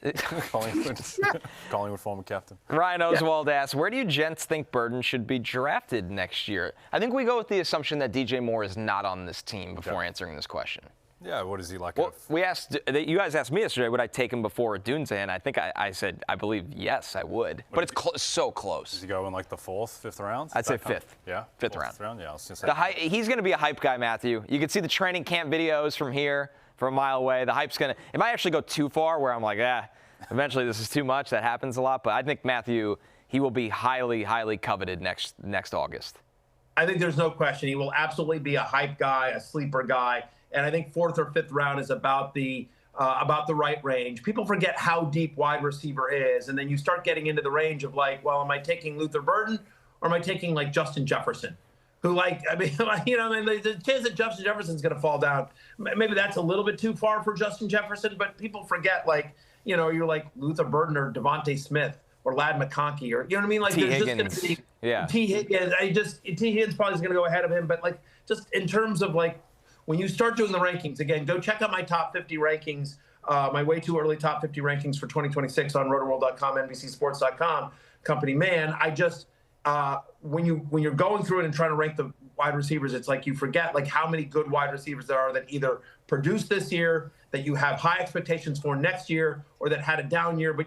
Collingwood former captain. Ryan Oswald asks, where do you gents think Burden should be drafted next year? I think we go with the assumption that DJ Moore is not on this team before answering this question. Yeah, what is he like? Well, you guys asked me yesterday, would I take him before Odunze? And I think I said, I believe, yes, I would. But it's so close. Does he go in like the 4th, 5th round? I'd say 5th. Yeah? 5th round. Yeah, I was gonna say. He's going to be a hype guy, Matthew. You can see the training camp videos from here, from a mile away. The hype's going to, it might actually go too far where I'm like, eventually this is too much. That happens a lot. But I think Matthew, he will be highly, highly coveted next August. I think there's no question. He will absolutely be a hype guy, a sleeper guy. And I think 4th or 5th round is about the right range. People forget how deep wide receiver is, and then you start getting into the range of like, well, am I taking Luther Burden or am I taking like Justin Jefferson? Who the chance that Justin Jefferson's going to fall down, maybe that's a little bit too far for Justin Jefferson, but people forget you're like Luther Burden or Devontae Smith or Ladd McConkey or, you know what I mean? Like T. there's Higgins. just going to be T. Higgins. T. Higgins probably is going to go ahead of him, but like just in terms of like, when you start doing the rankings, again, go check out my top 50 rankings, my way too early top 50 rankings for 2026 on rotoworld.com, NBCsports.com, company man. I just, when you're going through it and trying to rank the wide receivers, it's like you forget like how many good wide receivers there are that either produced this year, that you have high expectations for next year, or that had a down year, but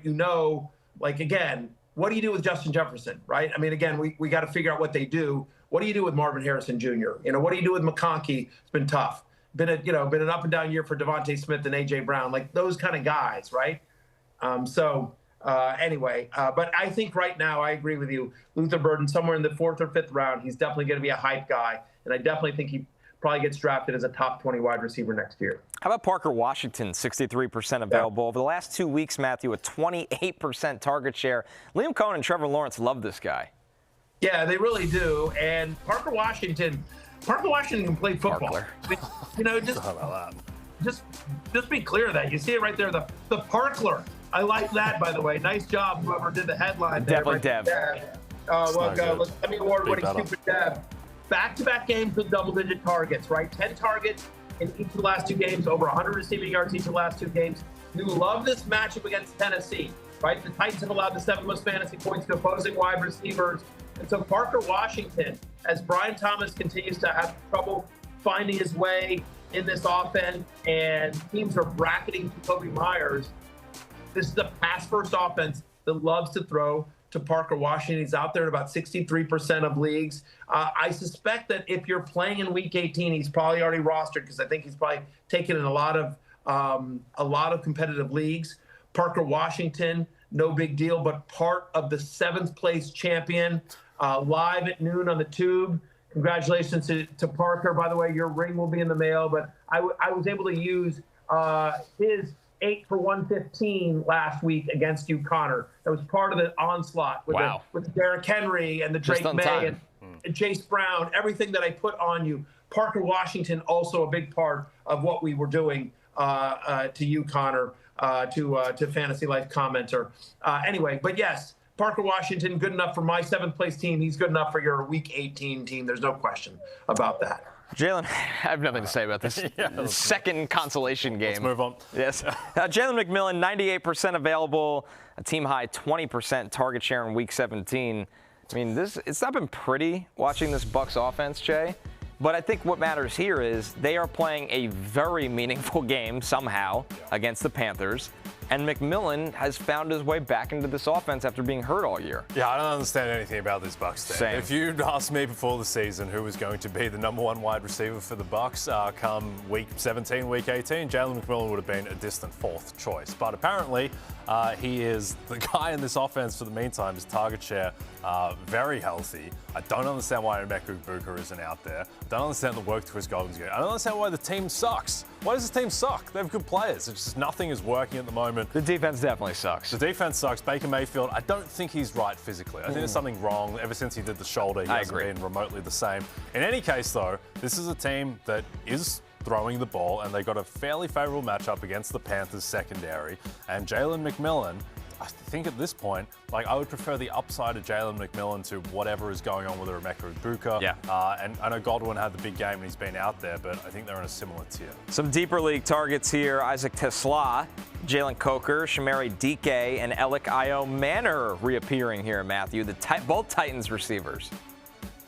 like, again, what do you do with Justin Jefferson, right? I mean, again, we got to figure out what they do. What do you do with Marvin Harrison Jr.? What do you do with McConkey? It's been tough. Been an up and down year for Devontae Smith and A.J. Brown, like those kind of guys, right? Anyway, but I think right now I agree with you. Luther Burden, somewhere in the 4th or 5th round, he's definitely going to be a hype guy, and I definitely think he probably gets drafted as a top 20 wide receiver next year. How about Parker Washington, 63% available. Over the last 2 weeks, Matthew, a 28% target share. Liam Cohen and Trevor Lawrence love this guy. Yeah, they really do. And Parker Washington can play football. Just be clear of that. You see it right there, the Parkler. I like that, by the way. Nice job, whoever did the headline. Definitely there, Dev. Let me award-winning stupid Dev. Back-to-back games with double-digit targets, right? 10 targets in each of the last 2 games, over 100 receiving yards each of the last 2 games. You love this matchup against Tennessee, right? The Titans have allowed the 7th most fantasy points to opposing wide receivers. And so Parker Washington, as Brian Thomas continues to have trouble finding his way in this offense and teams are bracketing Jacoby Myers, this is a pass-first offense that loves to throw to Parker Washington. He's out there in about 63% of leagues. I suspect that if you're playing in Week 18, he's probably already rostered because I think he's probably taken in a lot of competitive leagues. Parker Washington, no big deal, but part of the 7th place champion, live at noon on the Tube. Congratulations to Parker. By the way, your ring will be in the mail, but I was able to use his 8 for 115 last week against you, Connor. That was part of the onslaught with Derrick Henry and the Drake May and Chase Brown, everything that I put on you. Parker Washington, also a big part of what we were doing to you, Connor, to Fantasy Life commenter. Anyway, but yes, Parker Washington, good enough for my 7th place team. He's good enough for your Week 18 team. There's no question about that. Jalen, I have nothing to say about this second consolation game. Let's move on. Yes. Jalen McMillan, 98% available, a team-high 20% target share in Week 17. I mean, it's not been pretty watching this Bucs offense, Jay. But I think what matters here is they are playing a very meaningful game somehow against the Panthers. And McMillan has found his way back into this offense after being hurt all year. Yeah, I don't understand anything about this Bucs team. Same. If you'd asked me before the season who was going to be the #1 wide receiver for the Bucs come Week 17, Week 18, Jalen McMillan would have been a distant 4th choice. But apparently, he is the guy in this offense for the meantime. His target share very healthy. I don't understand why Okonkwo isn't out there. I don't understand the work Chris Godwin's getting. I don't understand why the team sucks. Why does this team suck? They have good players. It's just nothing is working at the moment. The defense definitely sucks. The defense sucks. Baker Mayfield, I don't think he's right physically. I think there's something wrong. Ever since he did the shoulder, he hasn't been remotely the same. In any case, though, this is a team that is throwing the ball, and they got a fairly favorable matchup against the Panthers secondary. And Jalen McMillan, I think at this point, I would prefer the upside of Jalen McMillan to whatever is going on with Okonkwo. Yeah. And I know Godwin had the big game and he's been out there, but I think they're in a similar tier. Some deeper league targets here. Isaac TeSlaa, Jalen Coker, Chimere, Dike, and Elic Ayomanor reappearing here, Matthew. Both Titans receivers.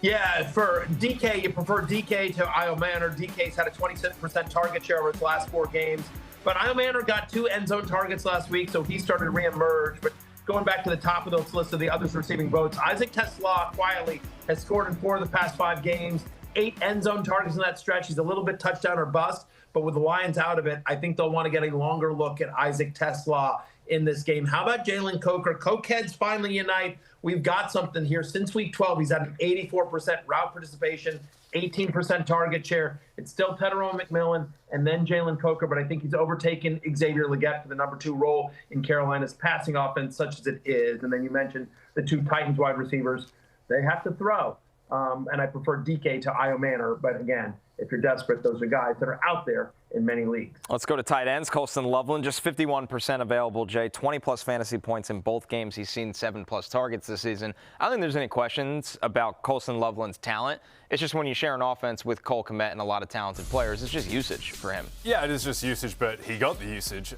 Yeah, for DK, you prefer DK to Ayomanor. DK's had a 27% target share over his last 4 games. But Ayomanor got 2 end zone targets last week, so he started to reemerge. But going back to the top of those lists of the others receiving votes, Isaac TeSlaa quietly has scored in 4 of the past 5 games, 8 end zone targets in that stretch. He's a little bit touchdown or bust, but with the Lions out of it, I think they'll want to get a longer look at Isaac TeSlaa in this game. How about Jalen Coker? Cokeheads finally unite. We've got something here. Since week 12, he's had an 84% route participation, 18% target share. It's still Tedero McMillan and then Jalen Coker, but I think he's overtaken Xavier Legette for the #2 role in Carolina's passing offense, such as it is. And then you mentioned the 2 Titans wide receivers. They have to throw. And I prefer DK to Ayomanor. But again, if you're desperate, those are guys that are out there in many leagues. Let's go to tight ends. Colston Loveland, just 51% available, Jay. 20-plus fantasy points in both games. He's seen 7-plus targets this season. I don't think there's any questions about Colston Loveland's talent. It's just when you share an offense with Cole Kmet and a lot of talented players, it's just usage for him. Yeah, it is just usage, but he got the usage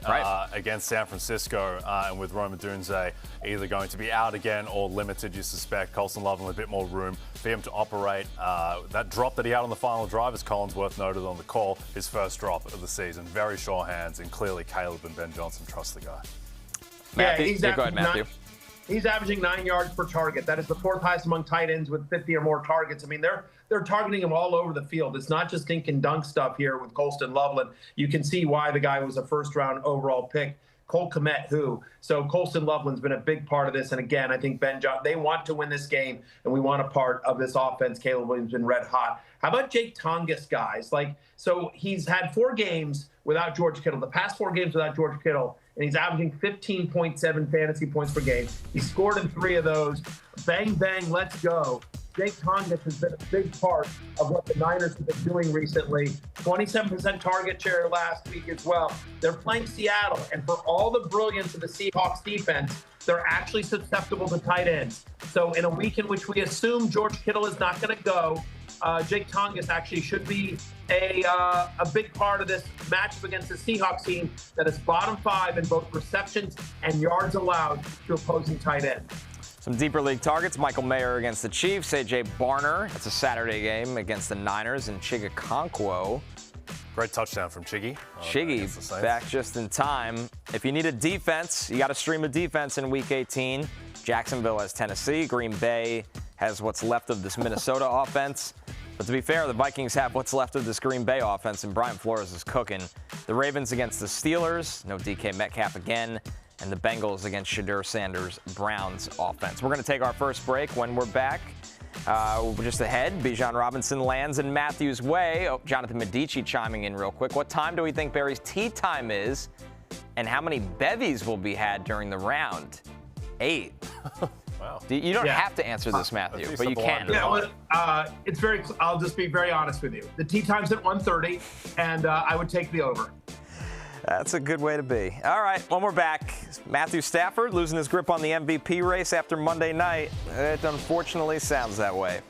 against San Francisco, and with Rome Odunze either going to be out again or limited, you suspect. Colston Loveland a bit more room for him to operate. That drop that he had on the final drive, as Collinsworth noted on the call, his first drop of the season. Very sure hands, and clearly Caleb and Ben Johnson trust the guy. Matthew, go ahead, Matthew. He's averaging 9 yards per target. That is the 4th highest among tight ends with 50 or more targets. I mean, they're targeting him all over the field. It's not just dink and dunk stuff here with Colston Loveland. You can see why the guy was a first-round overall pick. Cole Kmet, who? So Colston Loveland's been a big part of this. And again, I think they want to win this game, and we want a part of this offense. Caleb Williams been red hot. How about Jake Tonges, guys? So he's had 4 games without George Kittle, the past 4 games without George Kittle, and he's averaging 15.7 fantasy points per game. He scored in 3 of those. Bang, bang, let's go. Jake Tonges has been a big part of what the Niners have been doing recently. 27% target share last week as well. They're playing Seattle, and for all the brilliance of the Seahawks defense, they're actually susceptible to tight ends. So in a week in which we assume George Kittle is not going to go, Jake Tonges actually should be a big part of this matchup against the Seahawks team that is bottom 5 in both receptions and yards allowed to opposing tight ends. Some deeper league targets. Michael Mayer against the Chiefs. A.J. Barner. That's a Saturday game against the Niners. And Chig Okonkwo. Great touchdown from Chiggy. Chiggy back just in time. If you need a defense, you got to stream a defense in Week 18. Jacksonville has Tennessee. Green Bay has what's left of this Minnesota offense. But to be fair, the Vikings have what's left of this Green Bay offense, and Brian Flores is cooking. The Ravens against the Steelers. No DK Metcalf again. And the Bengals against Shadur Sanders' Browns offense. We're going to take our first break. When we're back, just ahead, Bijan Robinson lands in Matthew's way. Oh, Jonathan Medici chiming in real quick. What time do we think Barry's tea time is? And how many bevies will be had during the round? 8. Wow. You don't have to answer this, Matthew, but you can. Yeah, it's very. I'll just be very honest with you. The tea time's at 1:30, and I would take the over. That's a good way to be. All right, when we're back, Matthew Stafford losing his grip on the MVP race after Monday night. It unfortunately sounds that way.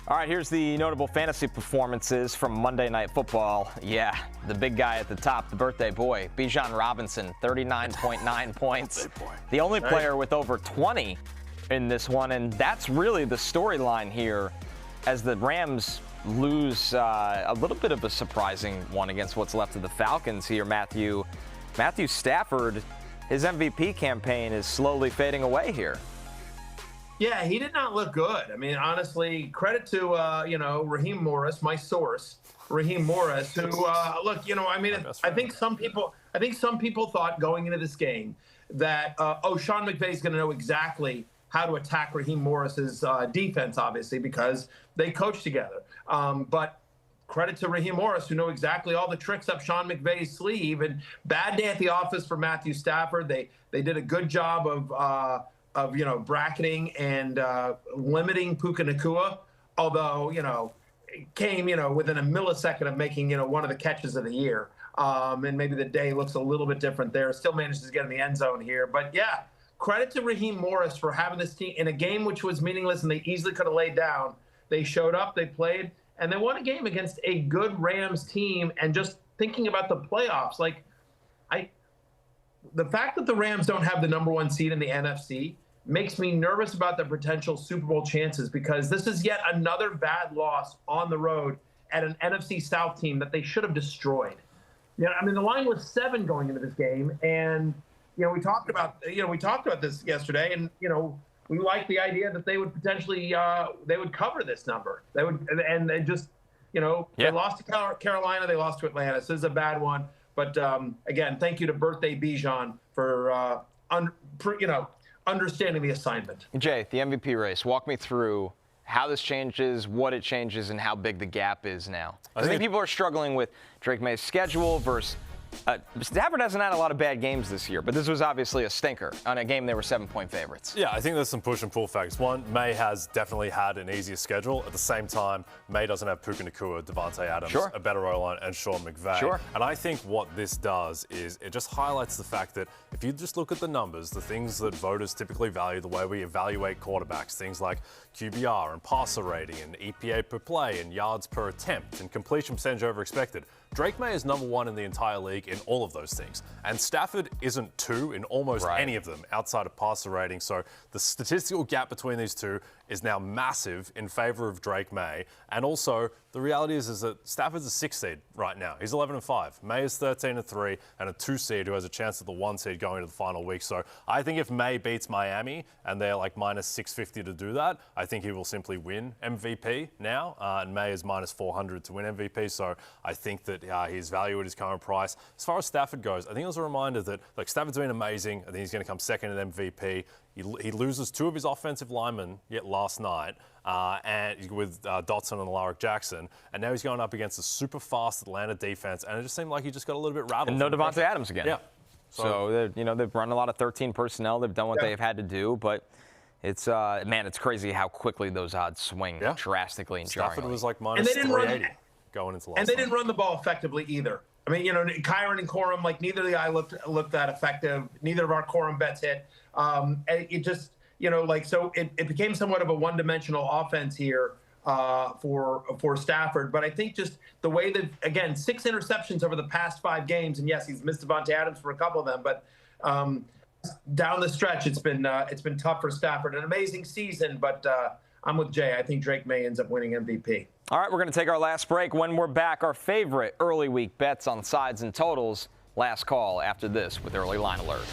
All right, here's the notable fantasy performances from Monday Night Football. Yeah, the big guy at the top, the birthday boy, Bijan Robinson, 39.9 points. The only player with over 20 in this one, and that's really the storyline here as the Rams lose a little bit of a surprising one against what's left of the Falcons here, Matthew. Matthew Stafford, his MVP campaign is slowly fading away here. Yeah, he did not look good. I mean, honestly, credit to, Raheem Morris, my source, Raheem Morris, who, I think some people thought going into this game that, Sean McVay is going to know exactly how to attack Raheem Morris's defense, obviously, because they coach together. But credit to Raheem Morris, who know exactly all the tricks up Sean McVay's sleeve. And bad day at the office for Matthew Stafford. They did a good job of bracketing and limiting Puka Nacua, although, it came, within a millisecond of making, one of the catches of the year. And maybe the day looks a little bit different there. Still manages to get in the end zone here. But, yeah, credit to Raheem Morris for having this team in a game which was meaningless and they easily could have laid down. They showed up, they played, and they won a game against a good Rams team. And just thinking about the playoffs, the fact that the Rams don't have the #1 seed in the NFC makes me nervous about the potential Super Bowl chances, because this is yet another bad loss on the road at an NFC South team that they should have destroyed. The line was 7 going into this game, and we talked about this yesterday, and we like the idea that they would potentially they would cover this number. They would, and they just they lost to Carolina, they lost to Atlanta. So this is a bad one. But again, thank you to Birthday Bijan for understanding the assignment. Jay, the MVP race. Walk me through how this changes, what it changes, and how big the gap is now. I think people are struggling with Drake May's schedule versus Stafford hasn't had a lot of bad games this year, but this was obviously a stinker on a game they were 7-point favorites. Yeah, I think there's some push and pull factors. One, May has definitely had an easier schedule. At the same time, May doesn't have Puka Nacua, Devontae Adams, a better O-line, and Sean McVay. And I think what this does is it just highlights the fact that if you just look at the numbers, the things that voters typically value, the way we evaluate quarterbacks, things like QBR and passer rating and EPA per play and yards per attempt and completion percentage over expected, Drake May is number 1 in the entire league in all of those things. And Stafford isn't 2 in almost any of them outside of passer rating. So the statistical gap between these two is now massive in favor of Drake May. And also, the reality is that Stafford's a 6 seed right now. He's 11-5. May is 13-3 and a 2 seed who has a chance at the 1 seed going into the final week. So I think if May beats Miami and they're like minus 650 to do that, I think he will simply win MVP now. And May is minus 400 to win MVP. So I think that his value at his current price. As far as Stafford goes, I think it was a reminder that Stafford's been amazing. I think he's going to come second at MVP. He loses 2 of his offensive linemen yet last night, and with Dotson and Alaric Jackson, and now he's going up against a super fast Atlanta defense, and it just seemed like he just got a little bit rattled. And no Devontae Adams again. Yeah. So they've run a lot of 13 personnel. They've done what they've had to do, but it's it's crazy how quickly those odds swing drastically and jarringly. Stafford was like minus 380 going into last. And they didn't run the ball effectively either. I mean, Kyron and Corum, neither of the guy looked that effective. Neither of our Corum bets hit. It just, so it became somewhat of a one-dimensional offense here for Stafford. But I think just the way that, again, 6 interceptions over the past 5 games, and yes, he's missed Devontae Adams for a couple of them, but down the stretch, it's been tough for Stafford. An amazing season, but I'm with Jay. I think Drake May ends up winning MVP. All right, we're going to take our last break. When we're back, our favorite early week bets on sides and totals. Last call after this with Early Line Alert.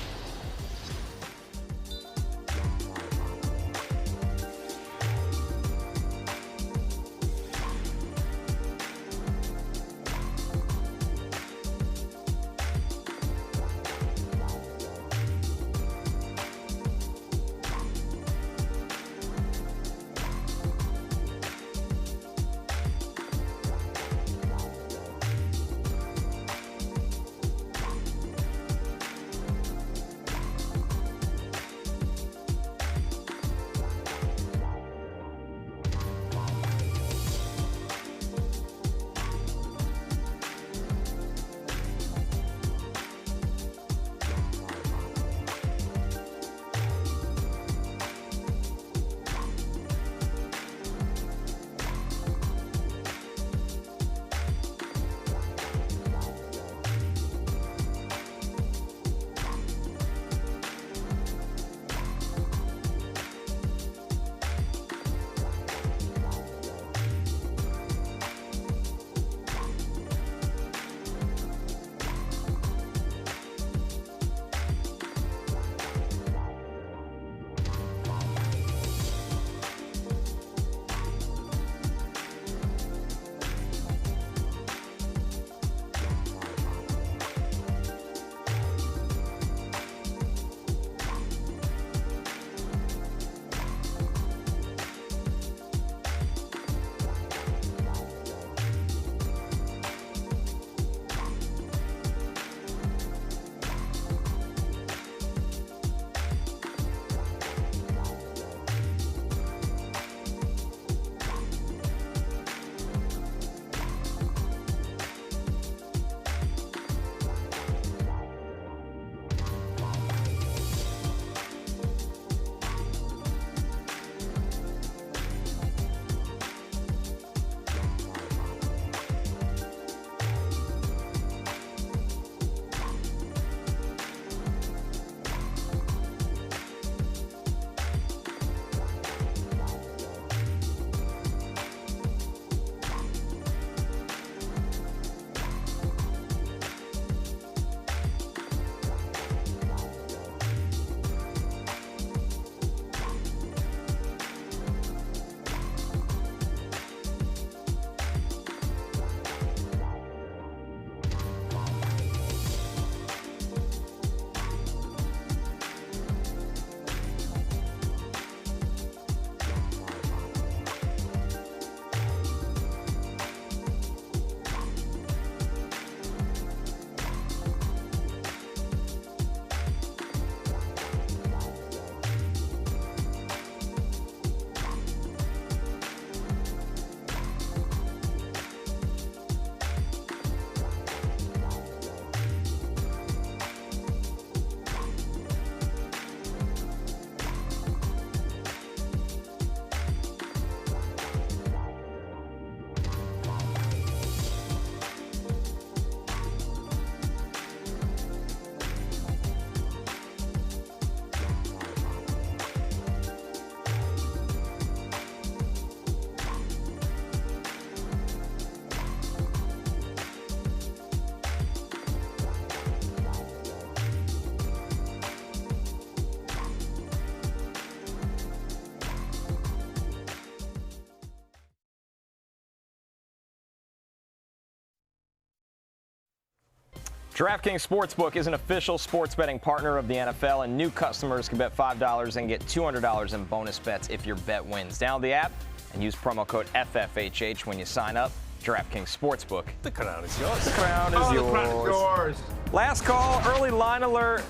DraftKings Sportsbook is an official sports betting partner of the NFL, and new customers can bet $5 and get $200 in bonus bets if your bet wins. Download the app and use promo code FFHH when you sign up. DraftKings Sportsbook. The crown is yours. The crown is yours. The crown is yours. Last call, early line alert,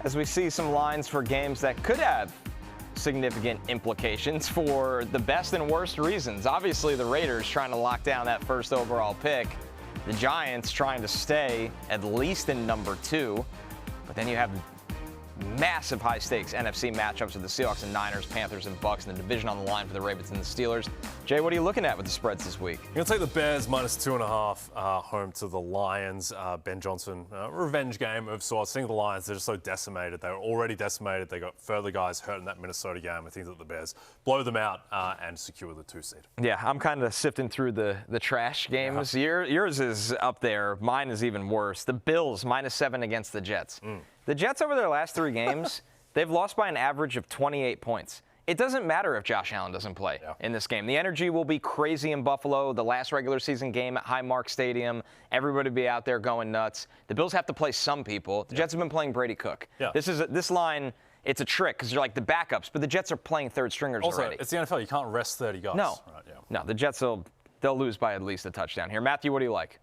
as we see some lines for games that could have significant implications for the best and worst reasons. Obviously, the Raiders trying to lock down that first overall pick. The Giants trying to stay at least in number 2. But then you have massive high-stakes NFC matchups with the Seahawks and Niners, Panthers and Bucks, and the division on the line for the Ravens and the Steelers. Jay, what are you looking at with the spreads this week? You're going to take the Bears minus 2.5 home to the Lions. Ben Johnson, revenge game of sorts. I think the Lions, they're just so decimated. They were already decimated. They got further guys hurt in that Minnesota game. I think that the Bears blow them out and secure the 2 seed. Yeah, I'm kind of sifting through the trash games. Yeah. Yours is up there. Mine is even worse. The Bills minus 7 against the Jets. The Jets over their last 3 games, they've lost by an average of 28 points. It doesn't matter if Josh Allen doesn't play in this game. The energy will be crazy in Buffalo. The last regular season game at Highmark Stadium, everybody will be out there going nuts. The Bills have to play some people. The Jets have been playing Brady Cook. Yeah. This line, it's a trick because you're like the backups, but the Jets are playing third stringers already. It's the NFL. You can't rest 30 guys. No, no. The Jets they'll lose by at least a touchdown here. Matthew, what do you like?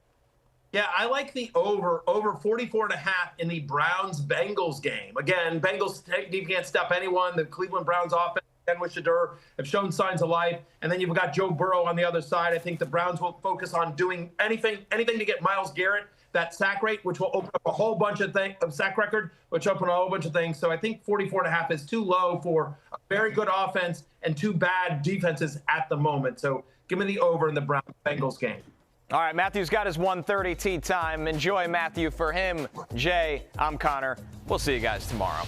Yeah, I like the over 44.5 in the Browns-Bengals game. Again, Bengals can't stop anyone. The Cleveland Browns offense, again with Shadur, have shown signs of life. And then you've got Joe Burrow on the other side. I think the Browns will focus on doing anything to get Myles Garrett that sack rate, which will open up a whole bunch of sack record, which open a whole bunch of things. So I think 44.5 is too low for a very good offense and 2 bad defenses at the moment. So give me the over in the Browns-Bengals game. All right, Matthew's got his 1:30 tee time. Enjoy, Matthew. For him, Jay, I'm Connor. We'll see you guys tomorrow.